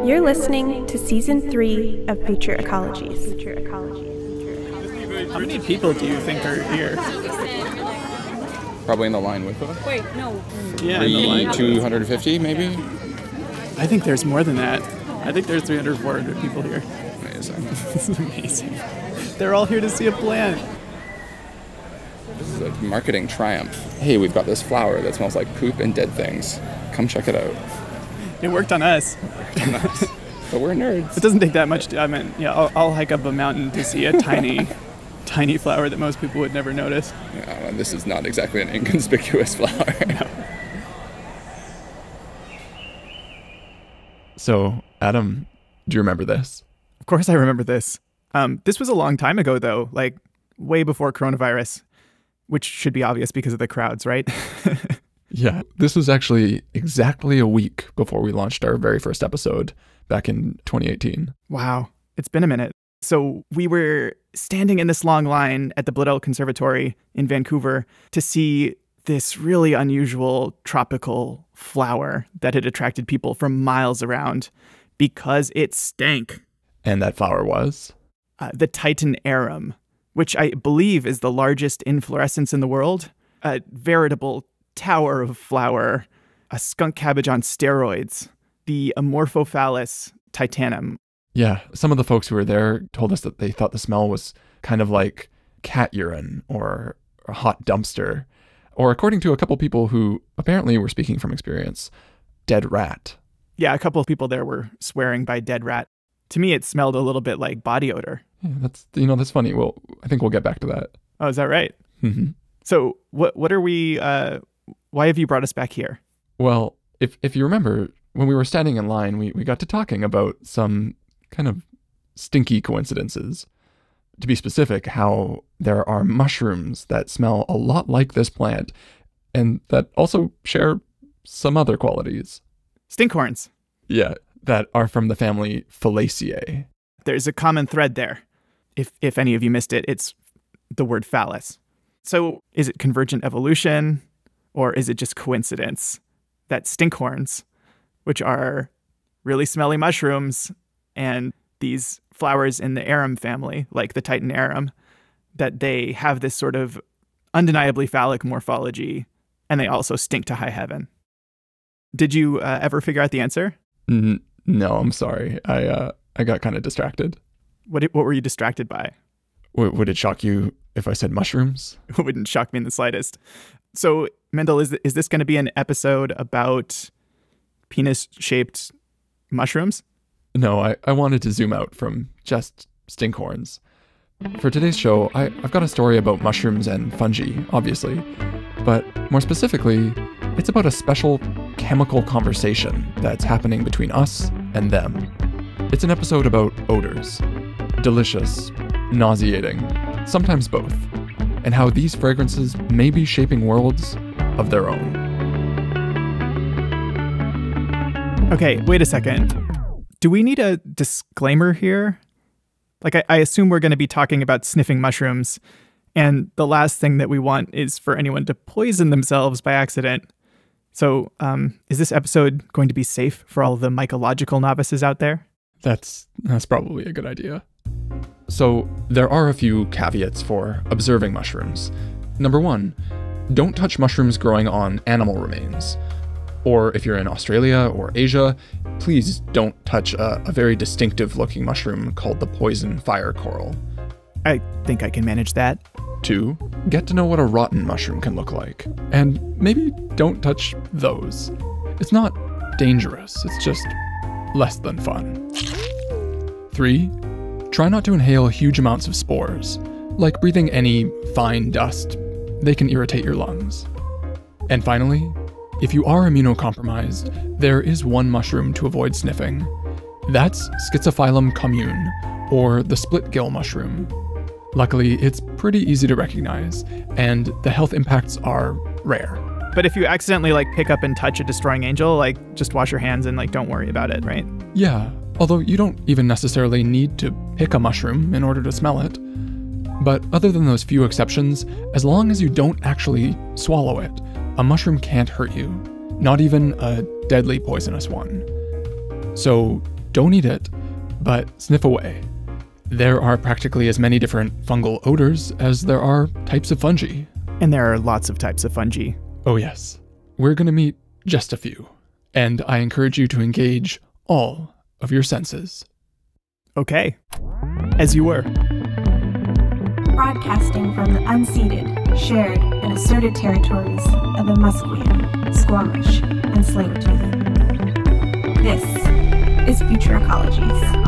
You're listening to Season 3 of Future Ecologies. How many people do you think are here? Probably in the line with us. Wait, no. Yeah, in the line. 250 maybe? I think there's more than that. I think there's 300, 400 people here. Amazing. This is amazing. They're all here to see a plant. This is a marketing triumph. Hey, we've got this flower that smells like poop and dead things. Come check it out. It worked on us. But we're nerds. It doesn't take that much. I'll hike up a mountain to see a tiny, tiny flower that most people would never notice. Yeah, this is not exactly an inconspicuous flower. No. So, Adam, do you remember this? Of course I remember this. This was a long time ago, though, like way before coronavirus, which should be obvious because of the crowds, right? Yeah, this was actually exactly a week before we launched our very first episode back in 2018. Wow, it's been a minute. So we were standing in this long line at the Bloedel Conservatory in Vancouver to see this really unusual tropical flower that had attracted people from miles around because it stank. And that flower was? The Titan arum, which I believe is the largest inflorescence in the world. A veritable tower of flower, a skunk cabbage on steroids, the Amorphophallus titanum. Yeah, some of the folks who were there told us that they thought the smell was kind of like cat urine or a hot dumpster, or according to a couple people who apparently were speaking from experience, dead rat. Yeah, a couple of people there were swearing by dead rat. To me, it smelled a little bit like body odor. Yeah, that's funny. Well, I think we'll get back to that. Oh, is that right? Mm-hmm. So what are we, why have you brought us back here? Well, if you remember, when we were standing in line, we got to talking about some kind of stinky coincidences. To be specific, how there are mushrooms that smell a lot like this plant and that also share some other qualities. Stinkhorns. Yeah, that are from the family Fallaceae. There's a common thread there. If any of you missed it, it's the word phallus. So is it convergent evolution, or is it just coincidence that stinkhorns, which are really smelly mushrooms, and these flowers in the arum family, like the Titan arum, that they have this sort of undeniably phallic morphology, and they also stink to high heaven? Did you ever figure out the answer? No, I'm sorry. I got kind of distracted. What were you distracted by? Would it shock you if I said mushrooms? It wouldn't shock me in the slightest. So, Mendel, is this going to be an episode about penis-shaped mushrooms? No, I wanted to zoom out from just stinkhorns. For today's show, I've got a story about mushrooms and fungi, obviously. But more specifically, it's about a special chemical conversation that's happening between us and them. It's an episode about odors. Delicious, nauseating, sometimes both. And how these fragrances may be shaping worlds of their own. Okay, wait a second. Do we need a disclaimer here? Like, I assume we're going to be talking about sniffing mushrooms, and the last thing that we want is for anyone to poison themselves by accident. So, is this episode going to be safe for all the mycological novices out there? That's probably a good idea. So, there are a few caveats for observing mushrooms. Number one, don't touch mushrooms growing on animal remains. Or if you're in Australia or Asia, please don't touch a very distinctive looking mushroom called the poison fire coral. I think I can manage that. 2, get to know what a rotten mushroom can look like. And maybe don't touch those. It's not dangerous, it's just less than fun. 3, try not to inhale huge amounts of spores. Like breathing any fine dust, they can irritate your lungs. And finally, if you are immunocompromised, there is one mushroom to avoid sniffing. That's Schizophyllum commune, or the split gill mushroom. Luckily, it's pretty easy to recognize, and the health impacts are rare. But if you accidentally pick up and touch a destroying angel, just wash your hands and don't worry about it, right? Yeah, although you don't even necessarily need to pick a mushroom in order to smell it. But other than those few exceptions, as long as you don't actually swallow it, a mushroom can't hurt you, not even a deadly poisonous one. So don't eat it, but sniff away. There are practically as many different fungal odors as there are types of fungi. And there are lots of types of fungi. Oh yes. We're going to meet just a few, and I encourage you to engage all of your senses. Okay. As you were. Broadcasting from the unceded, shared, and asserted territories of the Musqueam, Squamish, and Tsleil-Waututh. This is Future Ecologies.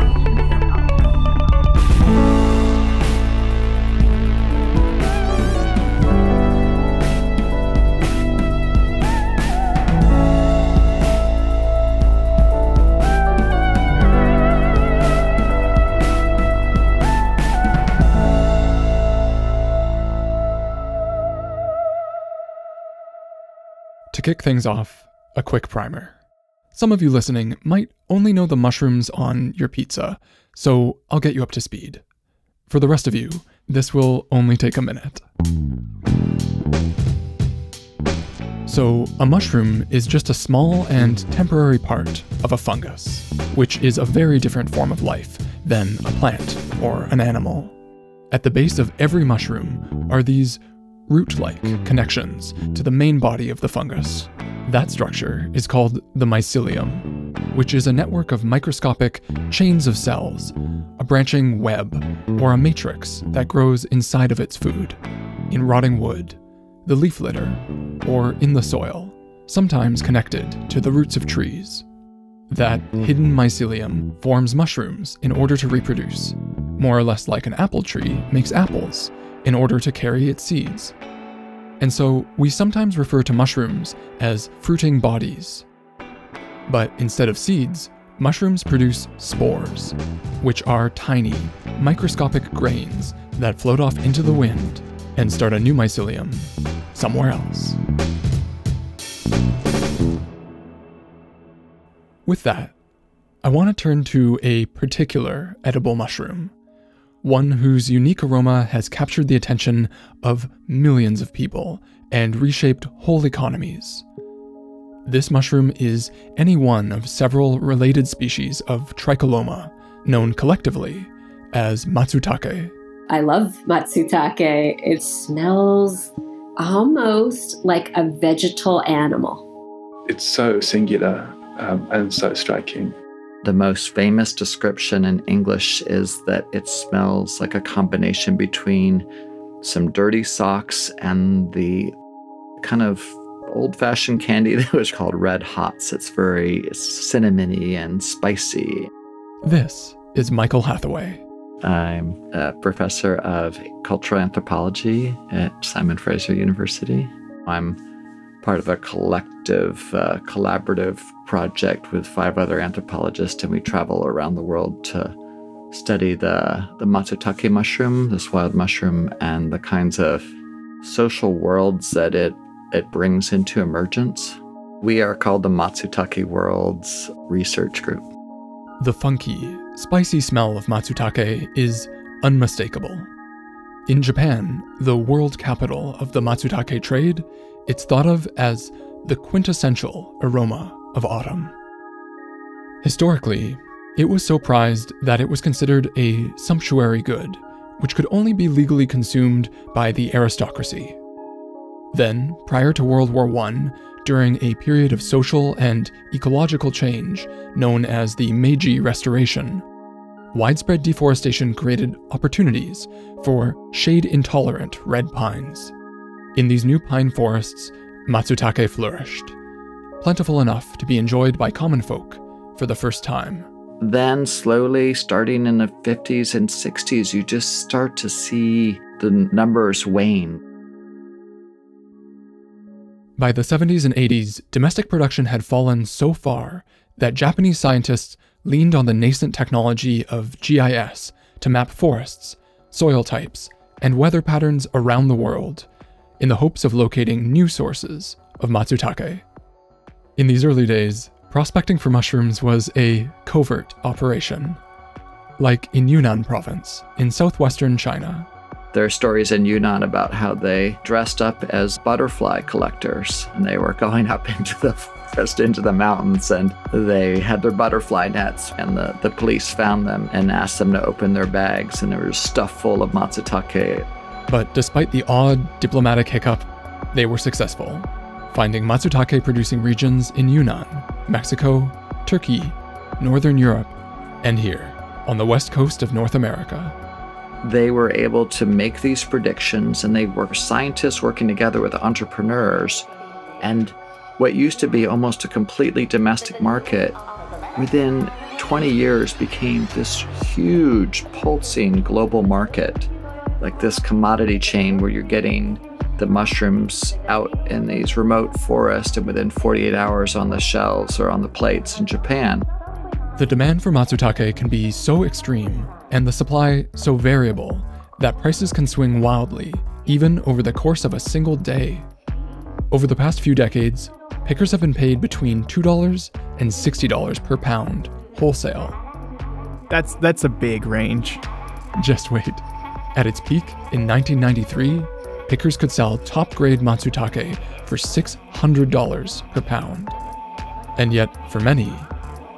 To kick things off, a quick primer. Some of you listening might only know the mushrooms on your pizza, so I'll get you up to speed. For the rest of you, this will only take a minute. So, a mushroom is just a small and temporary part of a fungus, which is a very different form of life than a plant or an animal. At the base of every mushroom are these root-like connections to the main body of the fungus. That structure is called the mycelium, which is a network of microscopic chains of cells, a branching web, or a matrix that grows inside of its food, in rotting wood, the leaf litter, or in the soil, sometimes connected to the roots of trees. That hidden mycelium forms mushrooms in order to reproduce, more or less like an apple tree makes apples in order to carry its seeds. And so we sometimes refer to mushrooms as fruiting bodies. But instead of seeds, mushrooms produce spores, which are tiny, microscopic grains that float off into the wind and start a new mycelium somewhere else. With that, I want to turn to a particular edible mushroom, one whose unique aroma has captured the attention of millions of people and reshaped whole economies. This mushroom is any one of several related species of Tricholoma, known collectively as Matsutake. I love Matsutake. It smells almost like a vegetal animal. It's so singular and so striking. The most famous description in English is that it smells like a combination between some dirty socks and the kind of old-fashioned candy that was called Red Hots. It's very cinnamony and spicy. This is Michael Hathaway. I'm a professor of cultural anthropology at Simon Fraser University. I'm part of a collective, collaborative project with 5 other anthropologists, and we travel around the world to study the Matsutake mushroom, this wild mushroom, and the kinds of social worlds that it brings into emergence. We are called the Matsutake Worlds Research Group. The funky, spicy smell of Matsutake is unmistakable. In Japan, the world capital of the Matsutake trade, it's thought of as the quintessential aroma of autumn. Historically, it was so prized that it was considered a sumptuary good, which could only be legally consumed by the aristocracy. Then, prior to World War I, during a period of social and ecological change known as the Meiji Restoration, widespread deforestation created opportunities for shade-intolerant red pines. In these new pine forests, Matsutake flourished, plentiful enough to be enjoyed by common folk for the first time. Then slowly, starting in the 50s and 60s, you just start to see the numbers wane. By the 70s and 80s, domestic production had fallen so far that Japanese scientists leaned on the nascent technology of GIS to map forests, soil types, and weather patterns around the world, in the hopes of locating new sources of Matsutake. In these early days, prospecting for mushrooms was a covert operation, like in Yunnan province, in southwestern China. There are stories in Yunnan about how they dressed up as butterfly collectors, and they were going up into the surfaced into the mountains, and they had their butterfly nets, and the police found them and asked them to open their bags, and they were stuffed full of Matsutake. But despite the odd diplomatic hiccup, they were successful, finding Matsutake producing regions in Yunnan, Mexico, Turkey, Northern Europe, and here, on the west coast of North America. They were able to make these predictions, and they were scientists working together with entrepreneurs. And what used to be almost a completely domestic market, within 20 years became this huge, pulsing global market, like this commodity chain where you're getting the mushrooms out in these remote forests and within 48 hours on the shelves or on the plates in Japan. The demand for Matsutake can be so extreme and the supply so variable that prices can swing wildly, even over the course of a single day. Over the past few decades, pickers have been paid between $2 and $60 per pound, wholesale. That's a big range. Just wait. At its peak, in 1993, pickers could sell top-grade Matsutake for $600 per pound. And yet, for many,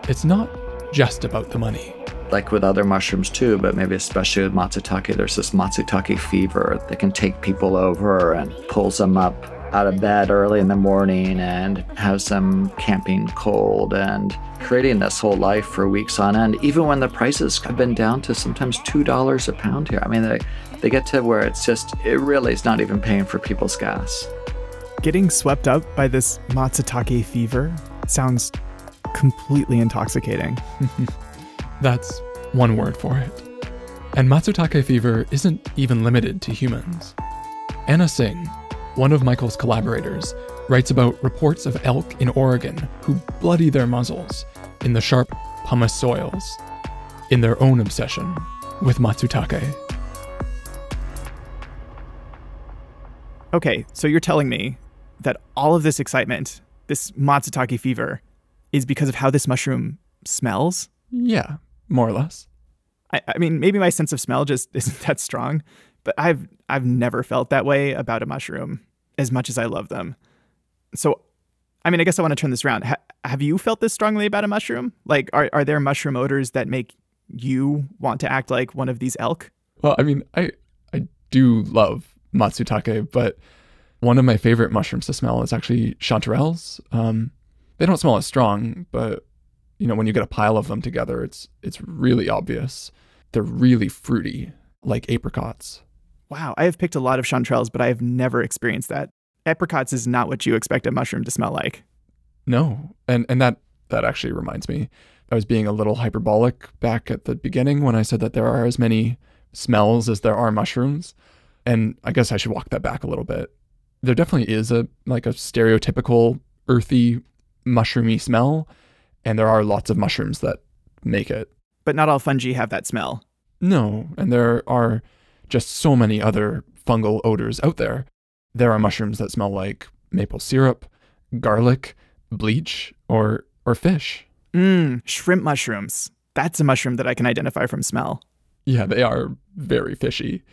it's not just about the money. Like with other mushrooms too, but maybe especially with Matsutake, there's this Matsutake fever that can take people over and pulls them up out of bed early in the morning and has them camping cold and creating this whole life for weeks on end, even when the prices have been down to sometimes $2 a pound here. I mean, they get to where it really is not even paying for people's gas. Getting swept up by this Matsutake fever sounds completely intoxicating. That's one word for it. And Matsutake fever isn't even limited to humans. Anna Singh, one of Michael's collaborators, writes about reports of elk in Oregon who bloody their muzzles in the sharp pumice soils in their own obsession with Matsutake. Okay, so you're telling me that all of this excitement, this Matsutake fever, is because of how this mushroom smells? Yeah, more or less. I mean, maybe my sense of smell just isn't that strong, but I've never felt that way about a mushroom as much as I love them. So, I mean, I guess I want to turn this around. Have you felt this strongly about a mushroom? Like, are there mushroom odors that make you want to act like one of these elk? Well, I mean, I do love Matsutake, but one of my favorite mushrooms to smell is actually chanterelles. They don't smell as strong, but you know, when you get a pile of them together, it's really obvious. They're really fruity, like apricots. Wow, I have picked a lot of chanterelles, but I have never experienced that. Apricots is not what you expect a mushroom to smell like. No, and that actually reminds me. I was being a little hyperbolic back at the beginning when I said that there are as many smells as there are mushrooms. And I guess I should walk that back a little bit. There definitely is a stereotypical earthy, mushroomy smell, and there are lots of mushrooms that make it. But not all fungi have that smell. No, and there are just so many other fungal odors out there. There are mushrooms that smell like maple syrup, garlic, bleach, or fish. Shrimp mushrooms. That's a mushroom that I can identify from smell. Yeah, they are very fishy.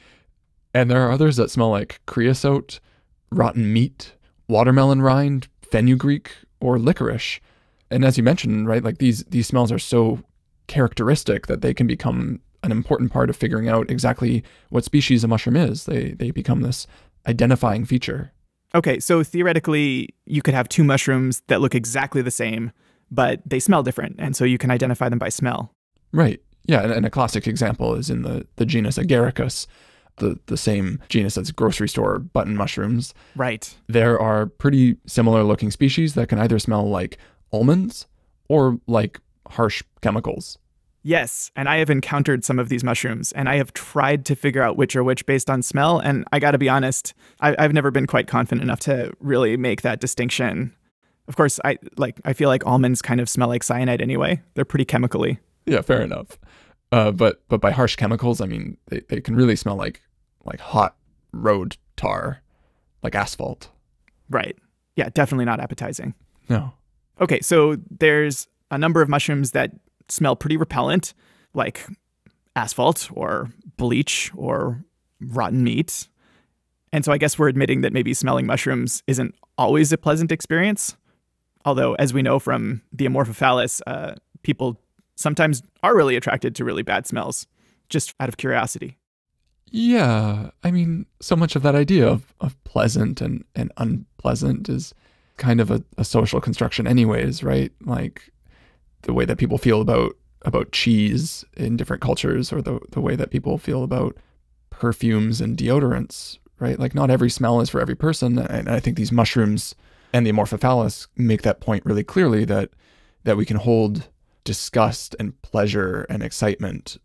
And there are others that smell like creosote, rotten meat, watermelon rind, fenugreek, or licorice. And as you mentioned, right, like these smells are so characteristic that they can become an important part of figuring out exactly what species a mushroom is. They become this identifying feature. Okay, so theoretically, you could have two mushrooms that look exactly the same, but they smell different, and so you can identify them by smell. Right. Yeah, and a classic example is in the genus Agaricus, the same genus as grocery store button mushrooms. Right. There are pretty similar looking species that can either smell like almonds or like harsh chemicals. Yes, and I have encountered some of these mushrooms, and I have tried to figure out which are which based on smell, and I gotta be honest, I've never been quite confident enough to really make that distinction. Of course, I feel like almonds kind of smell like cyanide anyway. They're pretty chemically. Yeah, fair enough. But by harsh chemicals, I mean they can really smell like hot road tar, like asphalt. Right. Yeah, definitely not appetizing. No. Okay, so there's a number of mushrooms that smell pretty repellent, like asphalt or bleach or rotten meat. And so I guess we're admitting that maybe smelling mushrooms isn't always a pleasant experience. Although, as we know from the Amorphophallus, people sometimes are really attracted to really bad smells, just out of curiosity. Yeah, I mean, so much of that idea of pleasant and unpleasant is kind of a social construction anyways, right? Like the way that people feel about cheese in different cultures, or the way that people feel about perfumes and deodorants, right? Like not every smell is for every person. And I think these mushrooms and the Amorphophallus make that point really clearly, that we can hold disgust and pleasure and excitement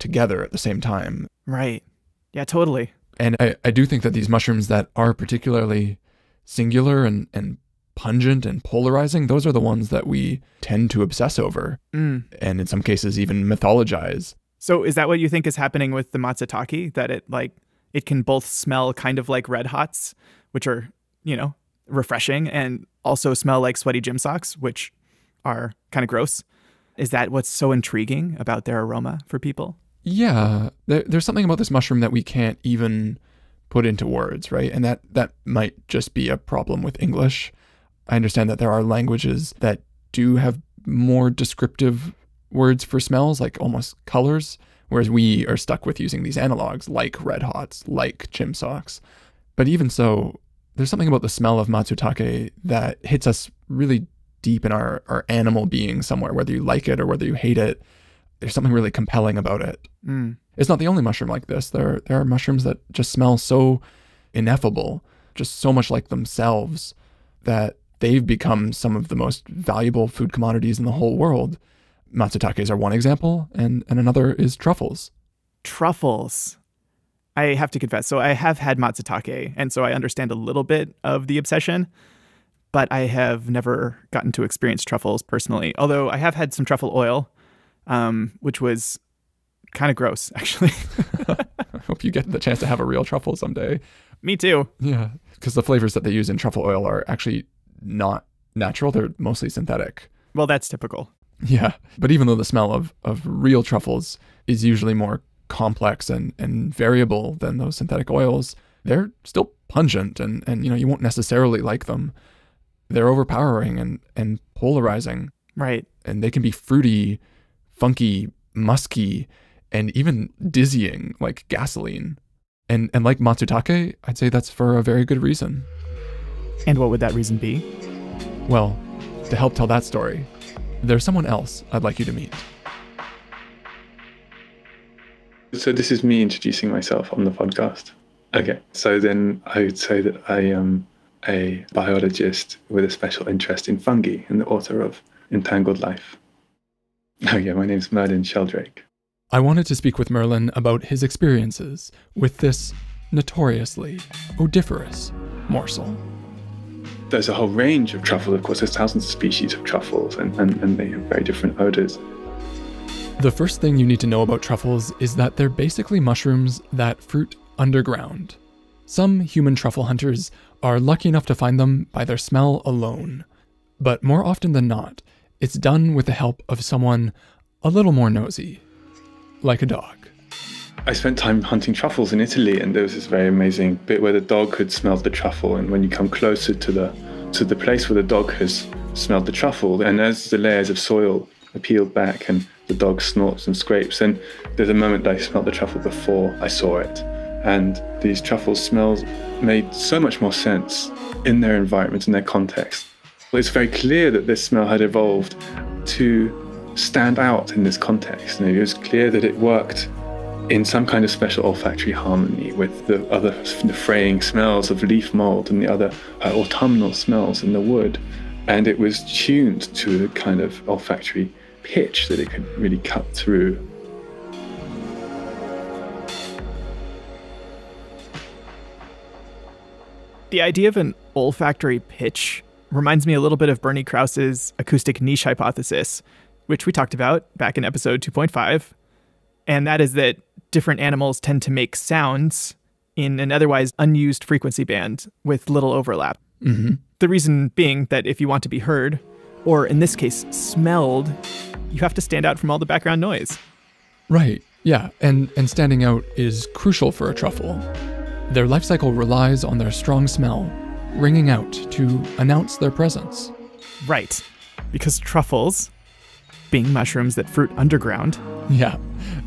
together at the same time. Right. Yeah, totally. And I do think that these mushrooms that are particularly singular and pungent and polarizing, those are the ones that we tend to obsess over. And in some cases even mythologize. So is that what you think is happening with the Matsutake? That it can both smell kind of like red hots, which are, refreshing, and also smell like sweaty gym socks, which are kind of gross. Is that what's so intriguing about their aroma for people? Yeah, there's something about this mushroom that we can't even put into words, right? And that might just be a problem with English. I understand that there are languages that do have more descriptive words for smells, like almost colors, whereas we are stuck with using these analogs like red hots, like gym socks. But even so, there's something about the smell of Matsutake that hits us really deep in our animal being somewhere, whether you like it or whether you hate it. There's something really compelling about it. It's not the only mushroom like this. There are mushrooms that just smell so ineffable, just so much like themselves, that they've become some of the most valuable food commodities in the whole world. Matsutakes are one example, and another is truffles. Truffles. I have to confess, so I have had Matsutake, and so I understand a little bit of the obsession, but I have never gotten to experience truffles personally, although I have had some truffle oil, which was kind of gross, actually. I hope you get the chance to have a real truffle someday. Me too. Yeah, because the flavors that they use in truffle oil are actually not natural. They're mostly synthetic. Well, that's typical. Yeah, but even though the smell of real truffles is usually more complex and variable than those synthetic oils, they're still pungent and you won't necessarily like them. They're overpowering and polarizing. Right. And they can be fruity, funky, musky, and even dizzying, like gasoline. And like Matsutake, I'd say that's for a very good reason. And what would that reason be? Well, to help tell that story, there's someone else I'd like you to meet. So this is me introducing myself on the podcast. Okay, so then I would say that I am a biologist with a special interest in fungi and the author of Entangled Life. Oh yeah, my name's Merlin Sheldrake. I wanted to speak with Merlin about his experiences with this notoriously odoriferous morsel. There's a whole range of truffles, of course. There's thousands of species of truffles, and they have very different odors. The first thing you need to know about truffles is that they're basically mushrooms that fruit underground. Some human truffle hunters are lucky enough to find them by their smell alone. But more often than not, it's done with the help of someone a little more nosy, like a dog. I spent time hunting truffles in Italy, and there was this very amazing bit where the dog could smell the truffle, and when you come closer to the place where the dog has smelled the truffle, and as the layers of soil are peeled back and the dog snorts and scrapes, and there's a moment that I smelled the truffle before I saw it, and these truffle smells made so much more sense in their environment, in their context. Well, it's very clear that this smell had evolved to stand out in this context, and it was clear that it worked in some kind of special olfactory harmony with the other fraying smells of leaf mold and the other autumnal smells in the wood. And it was tuned to a kind of olfactory pitch that it could really cut through. The idea of an olfactory pitch reminds me a little bit of Bernie Krause's acoustic niche hypothesis, which we talked about back in episode 2.5. And that is that different animals tend to make sounds in an otherwise unused frequency band with little overlap. Mm-hmm. The reason being that if you want to be heard, or in this case, smelled, you have to stand out from all the background noise. Right, yeah, and standing out is crucial for a truffle. Their life cycle relies on their strong smell, ringing out to announce their presence. Right. Because truffles, being mushrooms that fruit underground. Yeah,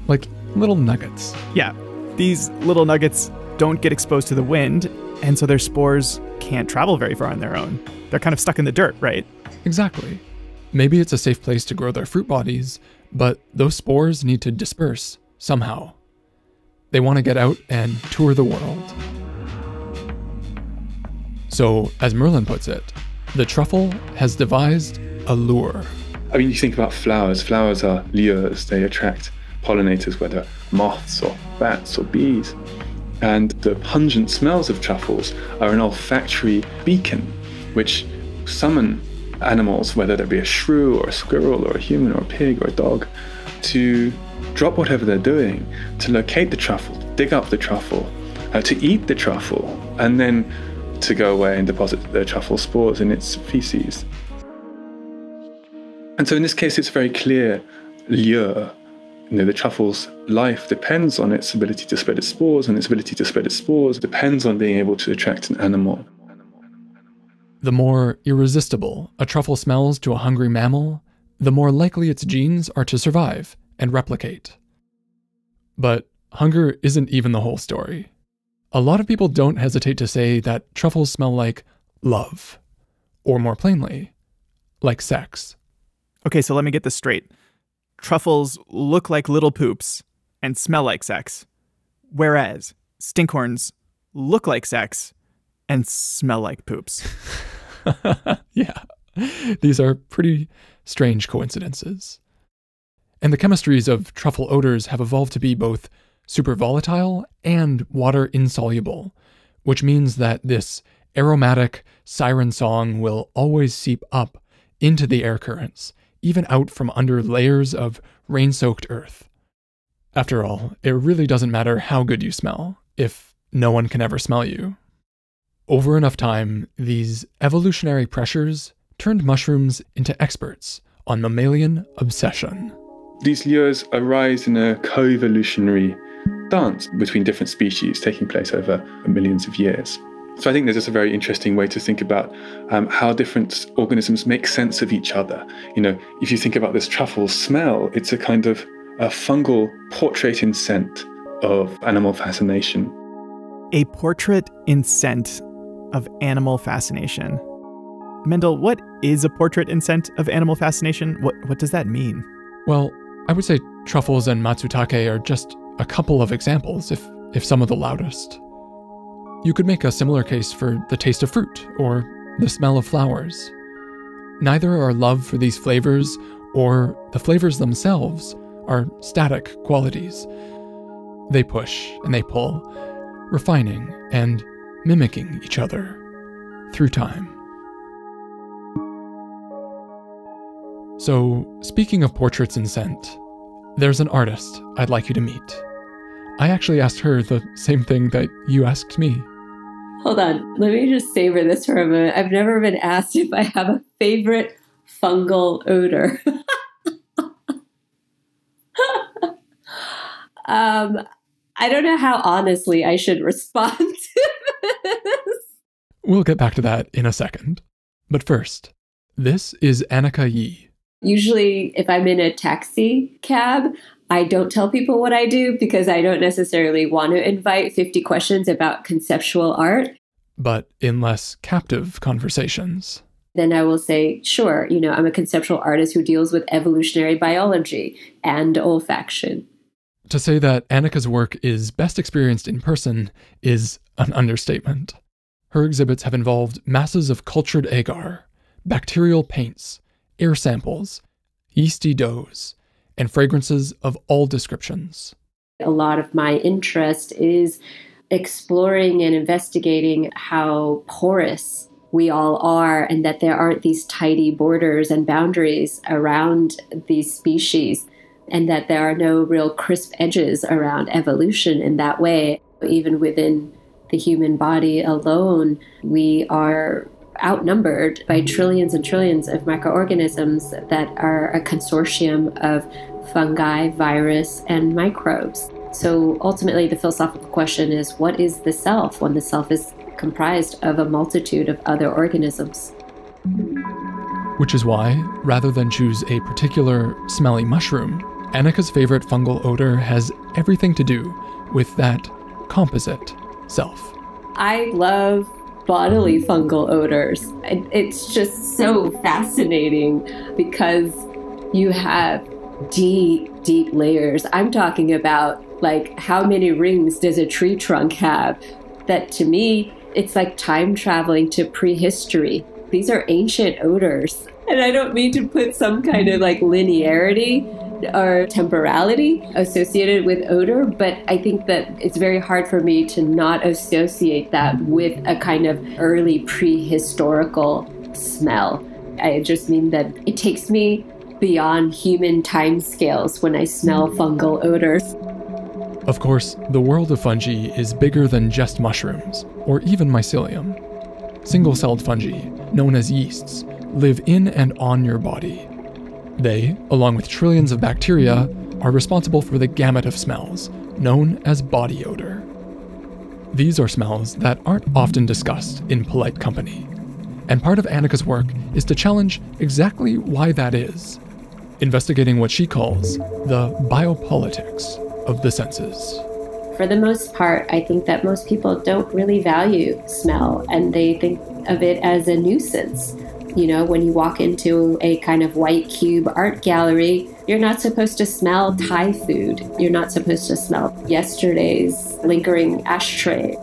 like little nuggets. Yeah, these little nuggets don't get exposed to the wind, and so their spores can't travel very far on their own. They're kind of stuck in the dirt, right? Exactly. Maybe it's a safe place to grow their fruit bodies, but those spores need to disperse somehow. They want to get out and tour the world. So, as Merlin puts it, the truffle has devised a lure. I mean, you think about flowers. Flowers are lures. They attract pollinators, whether moths or bats or bees. And the pungent smells of truffles are an olfactory beacon, which summon animals, whether they be a shrew or a squirrel or a human or a pig or a dog, to drop whatever they're doing, to locate the truffle, dig up the truffle, to eat the truffle, and then to go away and deposit the truffle spores in its feces. And so in this case, it's very clear lure. The truffle's life depends on its ability to spread its spores, and its ability to spread its spores depends on being able to attract an animal. The more irresistible a truffle smells to a hungry mammal, the more likely its genes are to survive and replicate. But hunger isn't even the whole story. A lot of people don't hesitate to say that truffles smell like love, or more plainly, like sex. Okay, so let me get this straight. Truffles look like little poops and smell like sex, whereas stinkhorns look like sex and smell like poops. Yeah, these are pretty strange coincidences. And the chemistries of truffle odors have evolved to be both super volatile and water insoluble, which means that this aromatic siren song will always seep up into the air currents, even out from under layers of rain-soaked earth. After all, it really doesn't matter how good you smell if no one can ever smell you. Over enough time, these evolutionary pressures turned mushrooms into experts on mammalian obsession. These lures arise in a co-evolutionary dance between different species taking place over millions of years. So I think there's just a very interesting way to think about how different organisms make sense of each other. If you think about this truffle smell, it's a kind of a fungal portrait in scent of animal fascination. A portrait in scent of animal fascination. Mendel, what is a portrait in scent of animal fascination? What does that mean? Well, I would say truffles and Matsutake are just a couple of examples, if some of the loudest. You could make a similar case for the taste of fruit or the smell of flowers. Neither our love for these flavors or the flavors themselves are static qualities. They push and they pull, refining and mimicking each other through time. So, speaking of portraits in scent, there's an artist I'd like you to meet. I actually asked her the same thing that you asked me. Hold on, let me just savor this for a moment. I've never been asked if I have a favorite fungal odor. I don't know how honestly I should respond to this. We'll get back to that in a second. But first, this is Anicka Yi. Usually, if I'm in a taxi cab, I don't tell people what I do because I don't necessarily want to invite 50 questions about conceptual art. But in less captive conversations. Then I will say, sure, I'm a conceptual artist who deals with evolutionary biology and olfaction. To say that Anicka's work is best experienced in person is an understatement. Her exhibits have involved masses of cultured agar, bacterial paints, air samples, yeasty doughs, and fragrances of all descriptions. A lot of my interest is exploring and investigating how porous we all are and that there aren't these tidy borders and boundaries around these species and that there are no real crisp edges around evolution in that way. Even within the human body alone, we are outnumbered by trillions and trillions of microorganisms that are a consortium of fungi, virus, and microbes. So ultimately, the philosophical question is, what is the self when the self is comprised of a multitude of other organisms? Which is why, rather than choose a particular smelly mushroom, Anicka's favorite fungal odor has everything to do with that composite self. I love bodily fungal odors. It's just so fascinating because you have deep, deep layers. I'm talking about, like, how many rings does a tree trunk have? That, to me, it's like time traveling to prehistory. These are ancient odors. And I don't mean to put some kind of like linearity or temporality associated with odor, but I think that it's very hard for me to not associate that with a kind of early prehistorical smell. I just mean that it takes me beyond human timescales when I smell fungal odors. Of course, the world of fungi is bigger than just mushrooms, or even mycelium. Single-celled fungi, known as yeasts, live in and on your body. They, along with trillions of bacteria, are responsible for the gamut of smells, known as body odor. These are smells that aren't often discussed in polite company. And part of Anicka's work is to challenge exactly why that is, investigating what she calls the biopolitics of the senses. For the most part, I think that most people don't really value smell, and they think of it as a nuisance. You know, when you walk into a kind of white cube art gallery, you're not supposed to smell Thai food. You're not supposed to smell yesterday's lingering ashtray.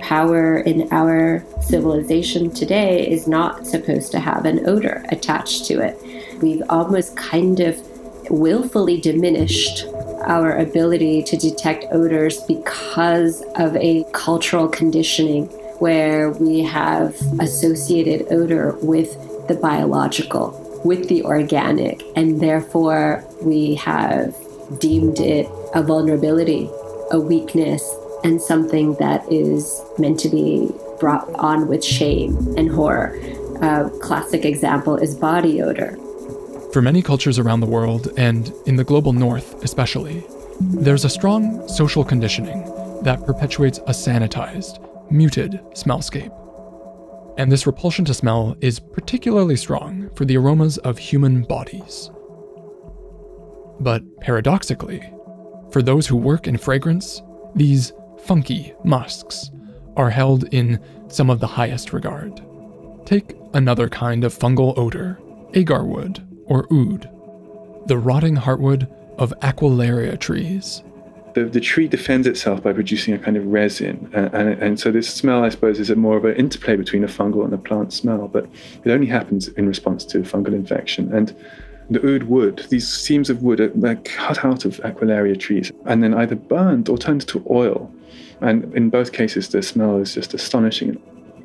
Power in our civilization today is not supposed to have an odor attached to it. We've almost kind of willfully diminished our ability to detect odors because of a cultural conditioning where we have associated odor with the biological, with the organic, and therefore we have deemed it a vulnerability, a weakness, and something that is meant to be brought on with shame and horror. A classic example is body odor. For many cultures around the world, and in the global north especially, there's a strong social conditioning that perpetuates a sanitized, muted smellscape. And this repulsion to smell is particularly strong for the aromas of human bodies. But paradoxically, for those who work in fragrance, these funky musks are held in some of the highest regard. Take another kind of fungal odor, agar wood or oud, the rotting heartwood of Aquilaria trees. The tree defends itself by producing a kind of resin, and so this smell, I suppose, is more of an interplay between a fungal and a plant smell, but it only happens in response to fungal infection. And the oud wood, these seams of wood are cut out of Aquilaria trees and then either burned or turned to oil. And in both cases, the smell is just astonishing.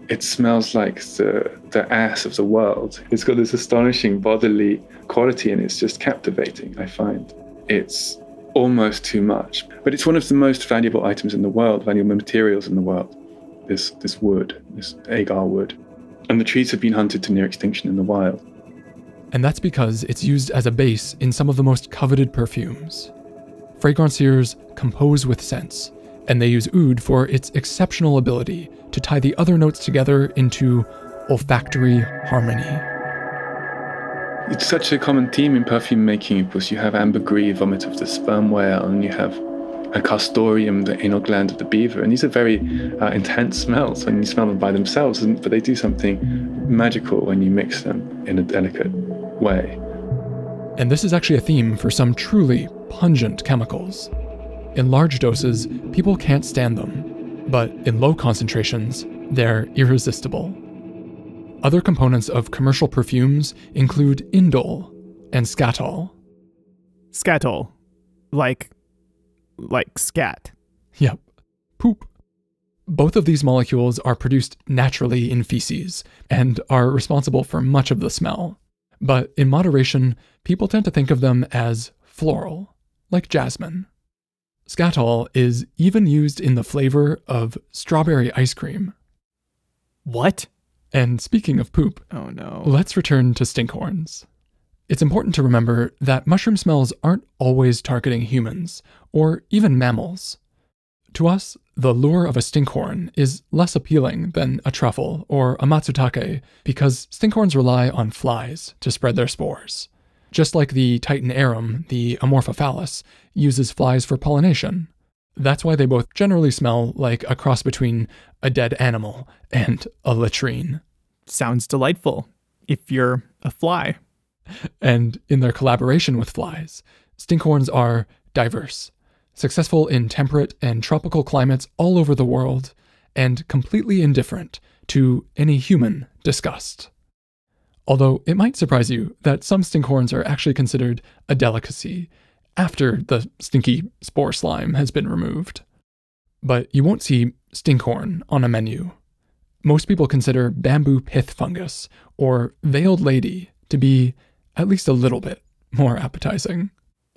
It smells like the ass of the world. It's got this astonishing bodily quality, and it's just captivating, I find. It's almost too much. But it's one of the most valuable items in the world, valuable materials in the world, this wood, this agar wood. And the trees have been hunted to near extinction in the wild. And that's because it's used as a base in some of the most coveted perfumes. Fragranciers compose with scents, and they use oud for its exceptional ability to tie the other notes together into olfactory harmony. It's such a common theme in perfume making. Of course, you have ambergris, vomit of the sperm whale, and you have a castoreum, the anal gland of the beaver. And these are very intense smells when you smell them by themselves, but they do something magical when you mix them in a delicate way. And this is actually a theme for some truly pungent chemicals. In large doses, people can't stand them, but in low concentrations, they're irresistible. Other components of commercial perfumes include indole and skatol. Skatol. Like scat. Yep. Poop. Both of these molecules are produced naturally in feces and are responsible for much of the smell. But in moderation, people tend to think of them as floral, like jasmine. Skatol is even used in the flavor of strawberry ice cream. What? And speaking of poop, oh no, let's return to stinkhorns. It's important to remember that mushroom smells aren't always targeting humans, or even mammals. To us, the lure of a stinkhorn is less appealing than a truffle or a matsutake because stinkhorns rely on flies to spread their spores. Just like the Titan arum, the Amorphophallus uses flies for pollination. That's why they both generally smell like a cross between a dead animal and a latrine. Sounds delightful if you're a fly. And in their collaboration with flies, stinkhorns are diverse, successful in temperate and tropical climates all over the world, and completely indifferent to any human disgust. Although it might surprise you that some stinkhorns are actually considered a delicacy after the stinky spore slime has been removed. But you won't see stinkhorn on a menu. Most people consider bamboo pith fungus or veiled lady to be at least a little bit more appetizing.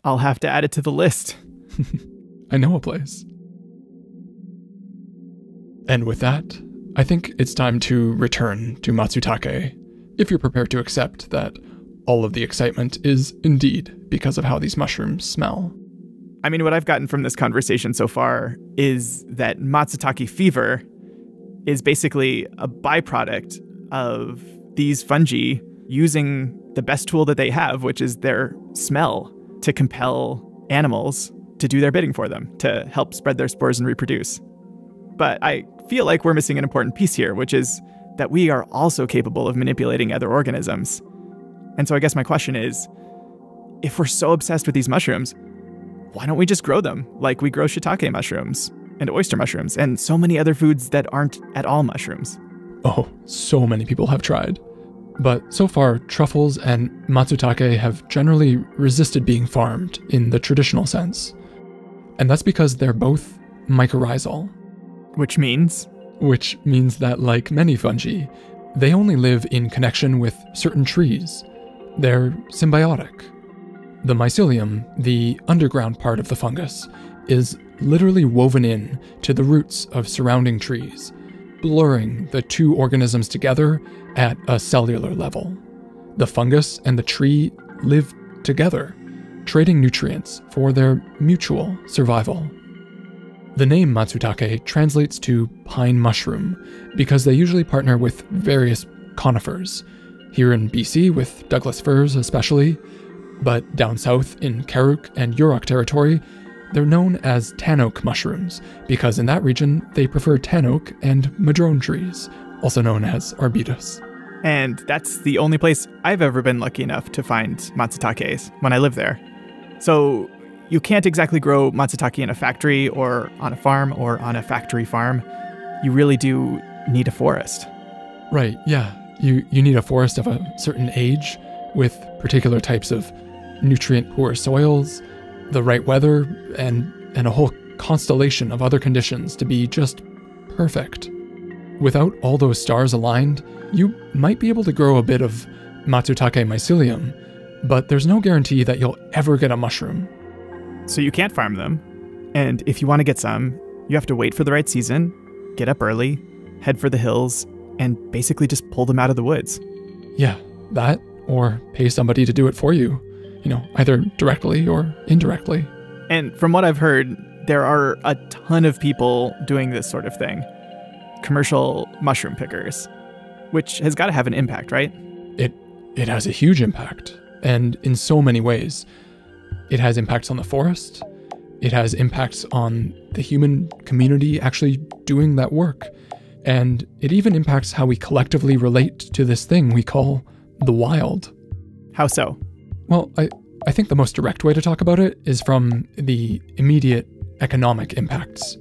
I'll have to add it to the list. I know a place. And with that, I think it's time to return to Matsutake, if you're prepared to accept that all of the excitement is indeed because of how these mushrooms smell. I mean, what I've gotten from this conversation so far is that Matsutake fever is basically a byproduct of these fungi using the best tool that they have, which is their smell, to compel animals to do their bidding for them, to help spread their spores and reproduce. But I feel like we're missing an important piece here, which is that we are also capable of manipulating other organisms. And so I guess my question is, if we're so obsessed with these mushrooms, why don't we just grow them like we grow shiitake mushrooms and oyster mushrooms and so many other foods that aren't at all mushrooms? Oh, so many people have tried. But so far, truffles and matsutake have generally resisted being farmed in the traditional sense. And that's because they're both mycorrhizal. Which means that, like many fungi, they only live in connection with certain trees. They're symbiotic. The mycelium, the underground part of the fungus, is literally woven in to the roots of surrounding trees, blurring the two organisms together at a cellular level. The fungus and the tree live together, trading nutrients for their mutual survival. The name Matsutake translates to pine mushroom because they usually partner with various conifers, here in BC with Douglas firs especially, but down south in Karuk and Yurok territory, they're known as tan oak mushrooms because in that region they prefer tan oak and madrone trees, also known as arbutus. And that's the only place I've ever been lucky enough to find matsutakes when I live there. So you can't exactly grow matsutake in a factory or on a farm or on a factory farm. You really do need a forest. Right, yeah. You need a forest of a certain age with particular types of nutrient-poor soils, the right weather, and a whole constellation of other conditions to be just perfect. Without all those stars aligned, you might be able to grow a bit of Matsutake mycelium, but there's no guarantee that you'll ever get a mushroom. So you can't farm them, and if you want to get some, you have to wait for the right season, get up early, head for the hills, and basically just pull them out of the woods. Yeah, that, or pay somebody to do it for you. Either directly or indirectly. And from what I've heard, there are a ton of people doing this sort of thing. Commercial mushroom pickers, which has got to have an impact, right? It has a huge impact, and in so many ways. It has impacts on the forest. It has impacts on the human community actually doing that work. And it even impacts how we collectively relate to this thing we call the wild. How so? Well, I think the most direct way to talk about it is from the immediate economic impacts.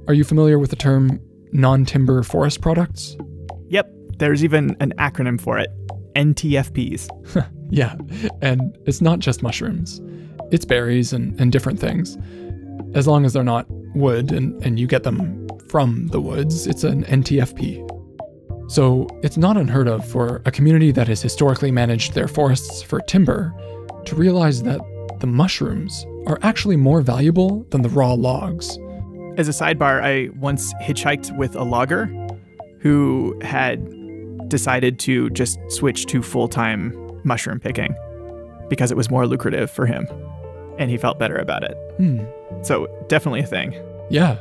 Are you familiar with the term non-timber forest products? Yep, there's even an acronym for it, NTFPs. Yeah, and it's not just mushrooms. It's berries and different things. As long as they're not wood and you get them from the woods, it's an NTFP. So it's not unheard of for a community that has historically managed their forests for timber to realize that the mushrooms are actually more valuable than the raw logs. As a sidebar, I once hitchhiked with a logger who had decided to just switch to full-time mushroom picking because it was more lucrative for him, and he felt better about it. So definitely a thing. Yeah,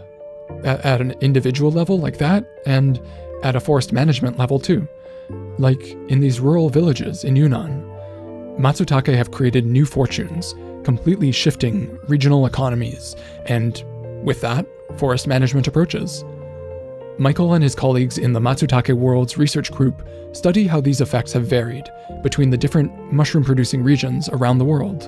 at an individual level like that, and at a forest management level too. Like in these rural villages in Yunnan, Matsutake have created new fortunes, completely shifting regional economies, and with that, forest management approaches. Michael and his colleagues in the Matsutake World's research group study how these effects have varied between the different mushroom-producing regions around the world.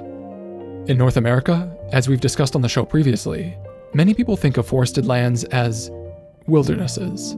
In North America, as we've discussed on the show previously, many people think of forested lands as wildernesses,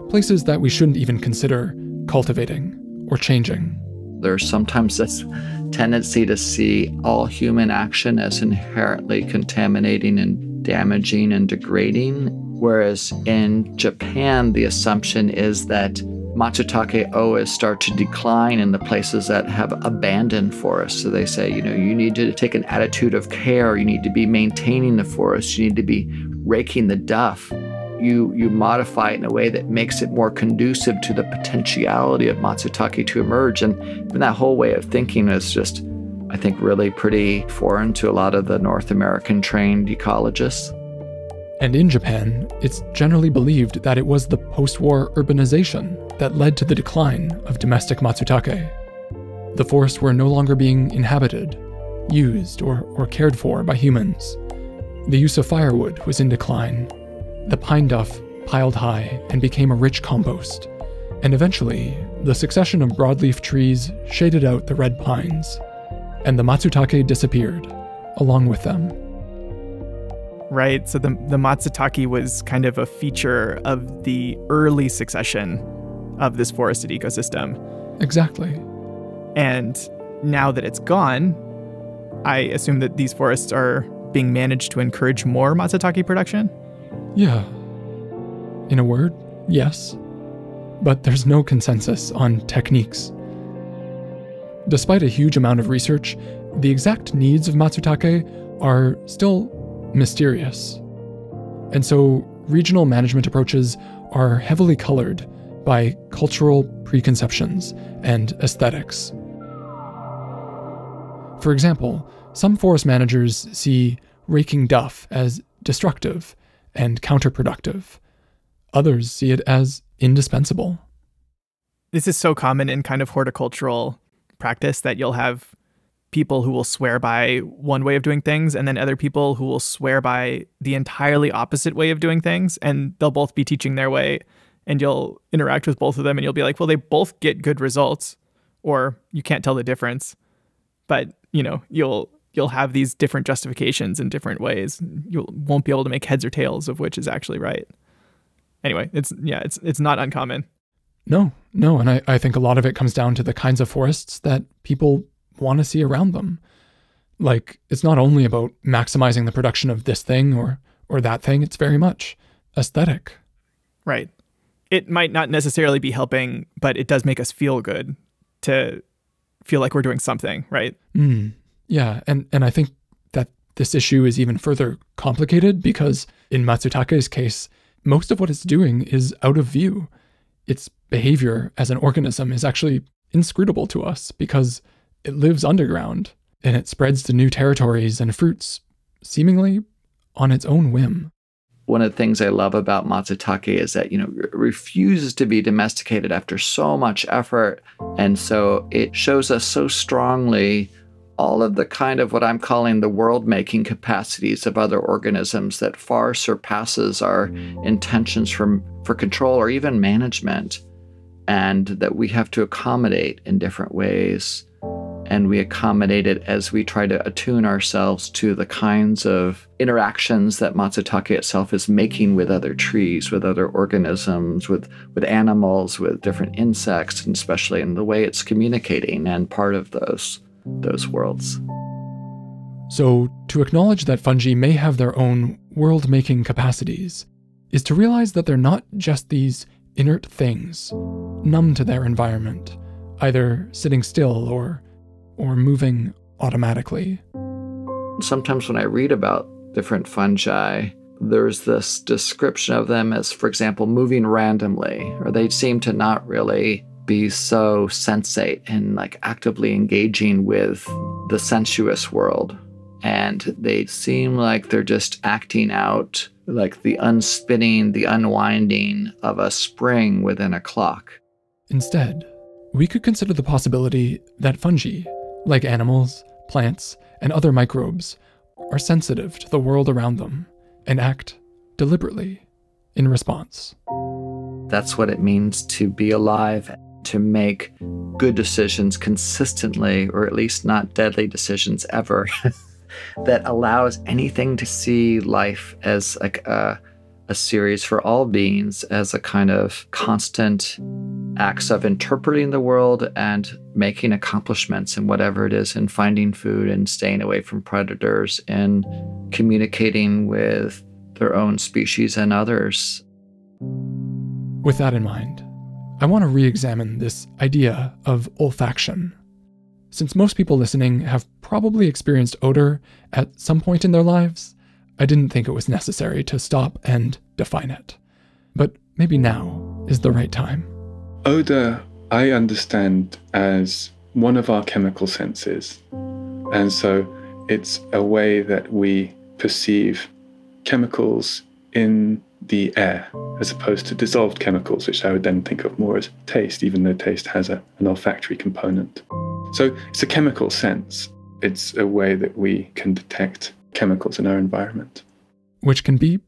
places that we shouldn't even consider cultivating or changing. There's sometimes this tendency to see all human action as inherently contaminating and damaging and degrading, whereas in Japan, the assumption is that Matsutake always start to decline in the places that have abandoned forests. So they say, you need to take an attitude of care, you need to be maintaining the forest, you need to be raking the duff. You modify it in a way that makes it more conducive to the potentiality of Matsutake to emerge. And that whole way of thinking is just, I think, really pretty foreign to a lot of the North American trained ecologists. And in Japan, it's generally believed that it was the post-war urbanization that led to the decline of domestic Matsutake. The forests were no longer being inhabited, used, or cared for by humans. The use of firewood was in decline. The pine duff piled high and became a rich compost, and eventually, the succession of broadleaf trees shaded out the red pines, and the Matsutake disappeared, along with them. Right, so the Matsutake was kind of a feature of the early succession of this forested ecosystem. Exactly. And now that it's gone, I assume that these forests are being managed to encourage more Matsutake production? Yeah. In a word, yes. But there's no consensus on techniques. Despite a huge amount of research, the exact needs of Matsutake are still mysterious. And so regional management approaches are heavily colored by cultural preconceptions and aesthetics. For example, some forest managers see raking duff as destructive and counterproductive. Others see it as indispensable. This is so common in kind of horticultural practice that you'll have people who will swear by one way of doing things and then other people who will swear by the entirely opposite way of doing things, and they'll both be teaching their way, and you'll interact with both of them and you'll be like, well, they both get good results, or you can't tell the difference. But, you'll have these different justifications in different ways. You won't be able to make heads or tails of which is actually right. Anyway, it's not uncommon. No, and I think a lot of it comes down to the kinds of forests that people want to see around them. Like, it's not only about maximizing the production of this thing or that thing, it's very much aesthetic. Right. It might not necessarily be helping, but it does make us feel good to feel like we're doing something, right? Yeah, and I think that this issue is even further complicated because in Matsutake's case, most of what it's doing is out of view. Its behavior as an organism is actually inscrutable to us because it lives underground and it spreads to new territories and fruits seemingly on its own whim. One of the things I love about Matsutake is that, it refuses to be domesticated after so much effort. And so it shows us so strongly all of the kind of what I'm calling the world-making capacities of other organisms that far surpasses our intentions for control or even management, and that we have to accommodate in different ways. And we accommodate it as we try to attune ourselves to the kinds of interactions that Matsutake itself is making with other trees, with other organisms, with animals, with different insects, and especially in the way it's communicating and part of those worlds. So, to acknowledge that fungi may have their own world-making capacities is to realize that they're not just these inert things, numb to their environment, either sitting still or moving automatically. Sometimes when I read about different fungi, there's this description of them as, for example, moving randomly, or they seem to not really be so sensate and actively engaging with the sensuous world. and they seem like they're just acting out like the unspinning, the unwinding of a spring within a clock. Instead, we could consider the possibility that fungi, like animals, plants, and other microbes, are sensitive to the world around them and act deliberately in response. That's what it means to be alive, to make good decisions consistently, or at least not deadly decisions ever, that allows anything to see life as like a series for all beings, as a kind of constant acts of interpreting the world and making accomplishments in whatever it is, and finding food and staying away from predators and communicating with their own species and others. With that in mind, I want to re-examine this idea of olfaction. Since most people listening have probably experienced odor at some point in their lives, I didn't think it was necessary to stop and define it. But maybe now is the right time. Odor, I understand as one of our chemical senses. And so it's a way that we perceive chemicals in the air, as opposed to dissolved chemicals, which I would then think of more as taste, even though taste has an olfactory component. So it's a chemical sense. It's a way that we can detect chemicals in our environment. Which can be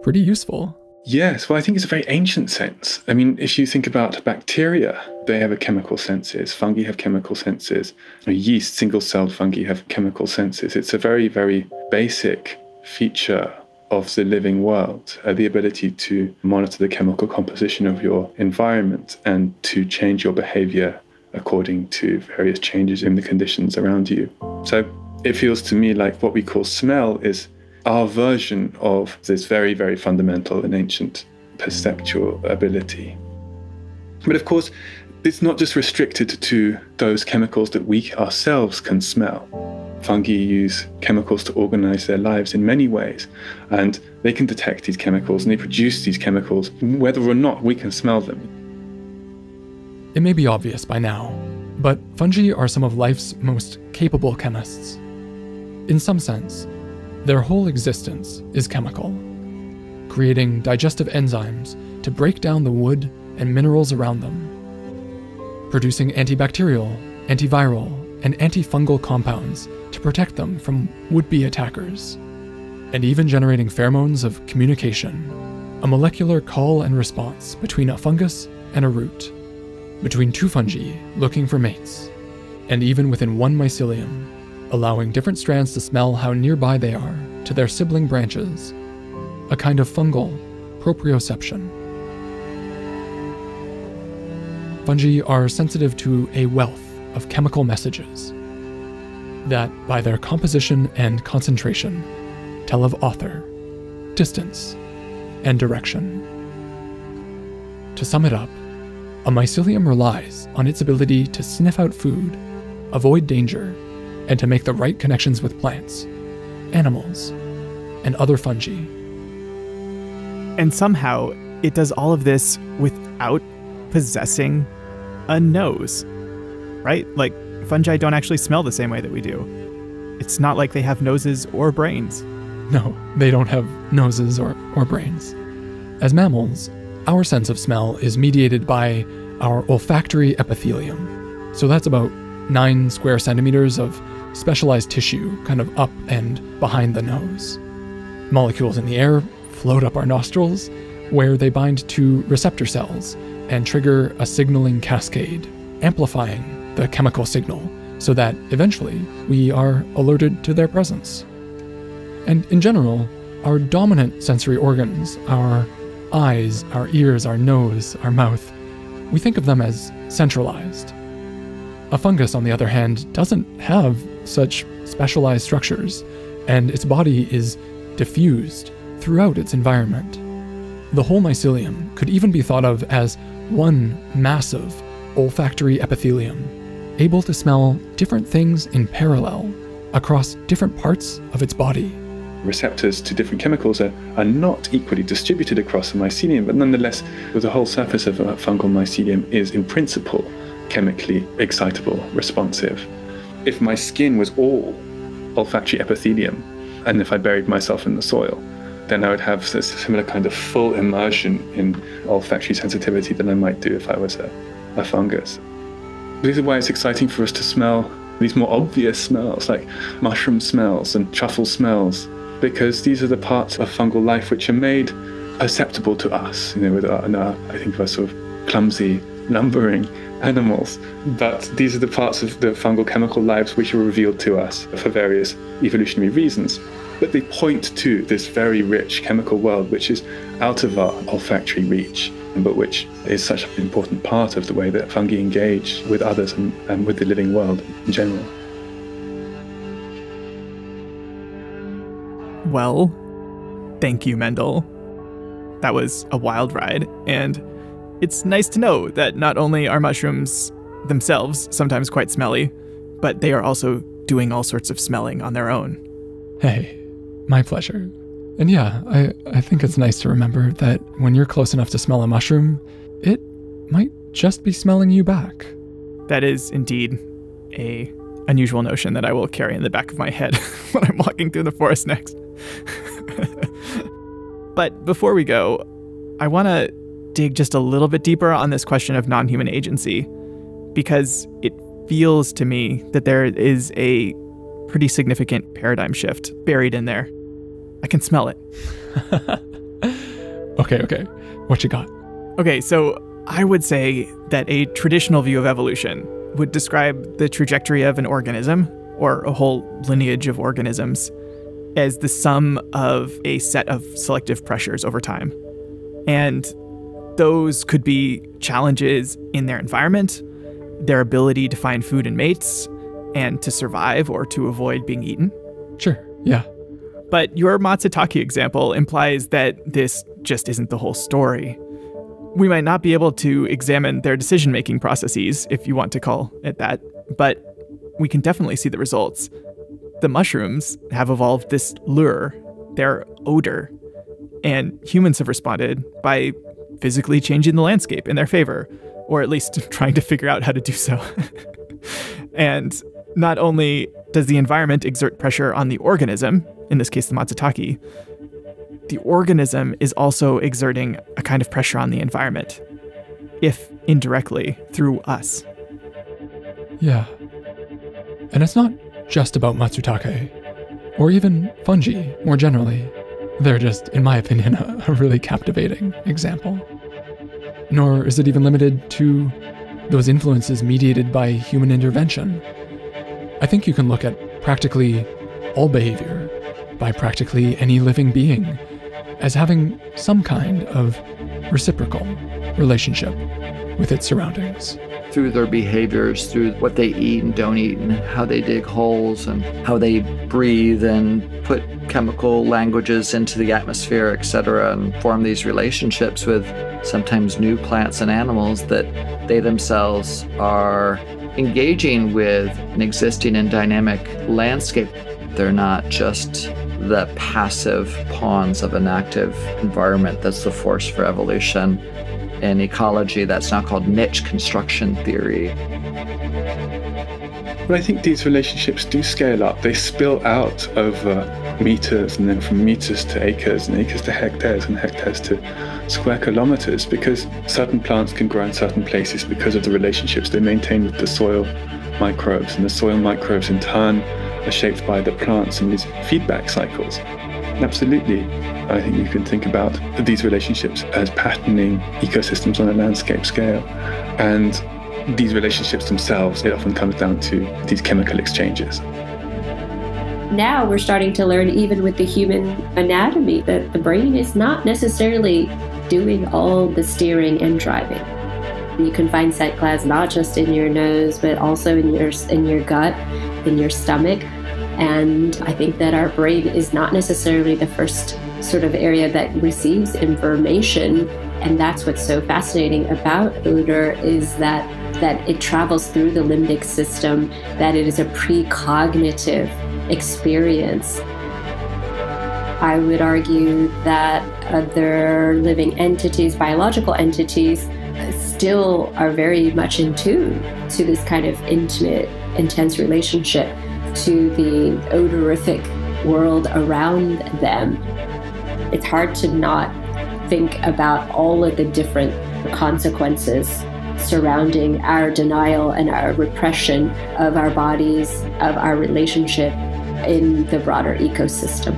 pretty useful. Yes, well, I think it's a very ancient sense. I mean, if you think about bacteria, they have a chemical senses. Fungi have chemical senses. Yeast, single-celled fungi have chemical senses. It's a very, very basic feature of the living world, the ability to monitor the chemical composition of your environment and to change your behavior according to various changes in the conditions around you. So it feels to me like what we call smell is our version of this very, very fundamental and ancient perceptual ability. But of course, it's not just restricted to those chemicals that we ourselves can smell. Fungi use chemicals to organize their lives in many ways, and they can detect these chemicals and they produce these chemicals whether or not we can smell them. It may be obvious by now, but fungi are some of life's most capable chemists. In some sense, their whole existence is chemical, creating digestive enzymes to break down the wood and minerals around them, producing antibacterial, antiviral, and antifungal compounds to protect them from would-be attackers, and even generating pheromones of communication, a molecular call and response between a fungus and a root, between two fungi looking for mates, and even within one mycelium, allowing different strands to smell how nearby they are to their sibling branches, a kind of fungal proprioception. Fungi are sensitive to a wealth of chemical messages that, by their composition and concentration, tell of author, distance, and direction. To sum it up, a mycelium relies on its ability to sniff out food, avoid danger, and to make the right connections with plants, animals, and other fungi. And somehow, it does all of this without possessing a nose, right? Like, fungi don't actually smell the same way that we do. It's not like they have noses or brains. No, they don't have noses or brains. As mammals, our sense of smell is mediated by our olfactory epithelium. So that's about 9 square centimeters of specialized tissue kind of up and behind the nose. Molecules in the air float up our nostrils, where they bind to receptor cells and trigger a signaling cascade, amplifying the chemical signal so that eventually we are alerted to their presence. And in general, our dominant sensory organs, our eyes, our ears, our nose, our mouth, we think of them as centralized. A fungus, on the other hand, doesn't have such specialized structures, and its body is diffused throughout its environment. The whole mycelium could even be thought of as one massive olfactory epithelium, able to smell different things in parallel across different parts of its body. Receptors to different chemicals are not equally distributed across the mycelium, but nonetheless, the whole surface of a fungal mycelium is, in principle, chemically excitable, responsive. If my skin was all olfactory epithelium. And if I buried myself in the soil, then I would have this similar kind of full immersion in olfactory sensitivity than I might do if I was a fungus. This is why it's exciting for us to smell these more obvious smells, like mushroom smells and truffle smells, because these are the parts of fungal life which are made acceptable to us, with I think of us sort of clumsy, lumbering animals. But these are the parts of the fungal chemical lives which are revealed to us for various evolutionary reasons. But they point to this very rich chemical world which is out of our olfactory reach, but which is such an important part of the way that fungi engage with others and with the living world in general. Well, thank you, Mendel. That was a wild ride, and it's nice to know that not only are mushrooms themselves sometimes quite smelly, but they are also doing all sorts of smelling on their own. Hey, my pleasure. And yeah, I think it's nice to remember that when you're close enough to smell a mushroom, it might just be smelling you back. That is indeed a unusual notion that I will carry in the back of my head when I'm walking through the forest next. But before we go, I want to dig just a little bit deeper on this question of non-human agency, because it feels to me that there is a pretty significant paradigm shift buried in there. I can smell it. Okay. What you got? Okay, so I would say that a traditional view of evolution would describe the trajectory of an organism, or a whole lineage of organisms, as the sum of a set of selective pressures over time. And those could be challenges in their environment, their ability to find food and mates, and to survive or to avoid being eaten. Sure, yeah. But your Matsutake example implies that this just isn't the whole story. We might not be able to examine their decision-making processes, if you want to call it that, but we can definitely see the results. The mushrooms have evolved this lure, their odor, and humans have responded by physically changing the landscape in their favor, or at least trying to figure out how to do so. And not only does the environment exert pressure on the organism, in this case the Matsutake, the organism is also exerting a kind of pressure on the environment, if indirectly, through us. Yeah. And it's not just about Matsutake, or even fungi more generally. They're just, in my opinion, a really captivating example. Nor is it even limited to those influences mediated by human intervention. I think you can look at practically all behavior by practically any living being as having some kind of reciprocal relationship with its surroundings. Through their behaviors, through what they eat and don't eat, and how they dig holes, and how they breathe and put chemical languages into the atmosphere, etc., and form these relationships with sometimes new plants and animals that they themselves are engaging with an existing and dynamic landscape. They're not just the passive pawns of an active environment that's the force for evolution. In ecology, that's now called niche construction theory. But I think these relationships do scale up. They spill out over meters, and then from meters to acres, and acres to hectares, and hectares to square kilometers, because certain plants can grow in certain places because of the relationships they maintain with the soil microbes, and the soil microbes in turn are shaped by the plants in these feedback cycles. Absolutely, I think you can think about these relationships as patterning ecosystems on a landscape scale. And these relationships themselves, it often comes down to these chemical exchanges. Now we're starting to learn, even with the human anatomy, that the brain is not necessarily doing all the steering and driving. You can find scent glands not just in your nose, but also in your gut, in your stomach. And I think that our brain is not necessarily the first sort of area that receives information. And that's what's so fascinating about odor, is that it travels through the limbic system, that it is a precognitive experience. I would argue that other living entities, biological entities, still are very much in tune to this kind of intimate, intense relationship. to the odorific world around them. It's hard to not think about all of the different consequences surrounding our denial and our repression of our bodies, of our relationship in the broader ecosystem.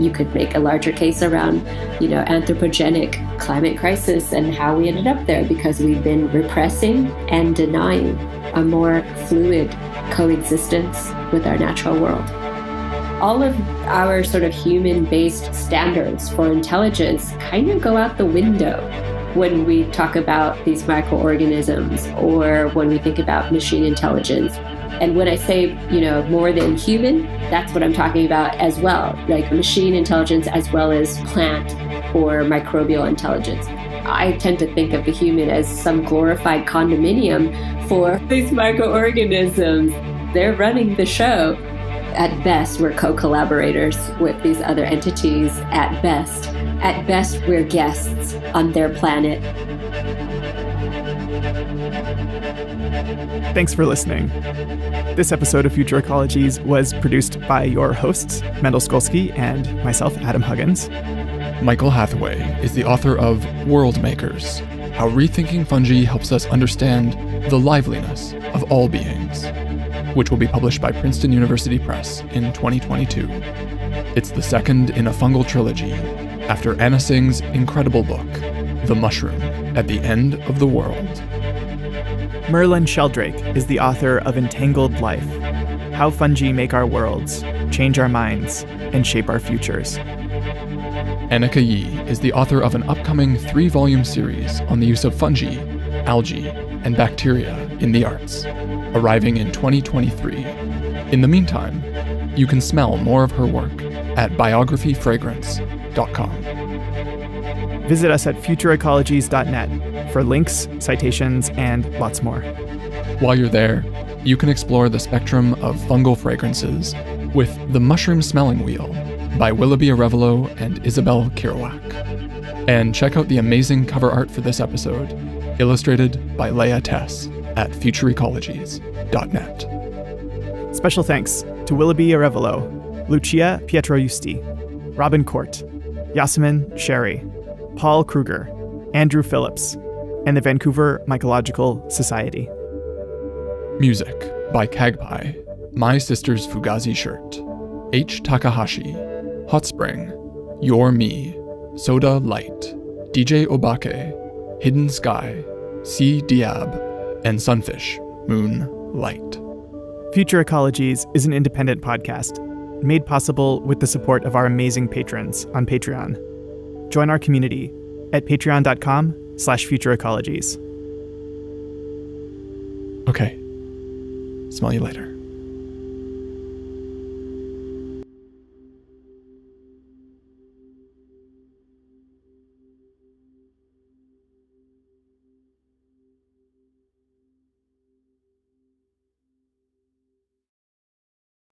You could make a larger case around, anthropogenic climate crisis and how we ended up there, because we've been repressing and denying a more fluid coexistence with our natural world. All of our sort of human-based standards for intelligence kind of go out the window when we talk about these microorganisms or when we think about machine intelligence. And when I say, more than human, that's what I'm talking about as well, like machine intelligence as well as plant or microbial intelligence. I tend to think of the human as some glorified condominium for these microorganisms. They're running the show. At best, we're co-collaborators with these other entities. At best, we're guests on their planet. Thanks for listening. This episode of Future Ecologies was produced by your hosts, Mendel Skolsky and myself, Adam Huggins. Michael Hathaway is the author of World Makers, How Rethinking Fungi Helps Us Understand the Liveliness of All Beings, which will be published by Princeton University Press in 2022. It's the second in a fungal trilogy, after Anna Singh's incredible book, The Mushroom at the End of the World. Merlin Sheldrake is the author of Entangled Life, How Fungi Make Our Worlds, Change Our Minds, and Shape Our Futures. Anicka Yi is the author of an upcoming 3-volume series on the use of fungi, algae, and bacteria in the arts, arriving in 2023. In the meantime, you can smell more of her work at biographyfragrance.com. Visit us at futureecologies.net for links, citations, and lots more. While you're there, you can explore the spectrum of fungal fragrances with The Mushroom Smelling Wheel by Willoughby Arevalo and Isabel Kerouac. And check out the amazing cover art for this episode, illustrated by Leah Tess at futureecologies.net. Special thanks to Willoughby Arevalo, Lucia Pietrojusti, Robin Court, Yasemin Sherry, Paul Kruger, Andrew Phillips, and the Vancouver Mycological Society. Music by Kagpai, My Sister's Fugazi Shirt, H. Takahashi, Hot Spring, Your Me, Soda Light, DJ Obake, Hidden Sky, C. Diab, and Sunfish, Moon Light. Future Ecologies is an independent podcast made possible with the support of our amazing patrons on Patreon. Join our community at patreon.com/futureecologies. Okay. Smell you later.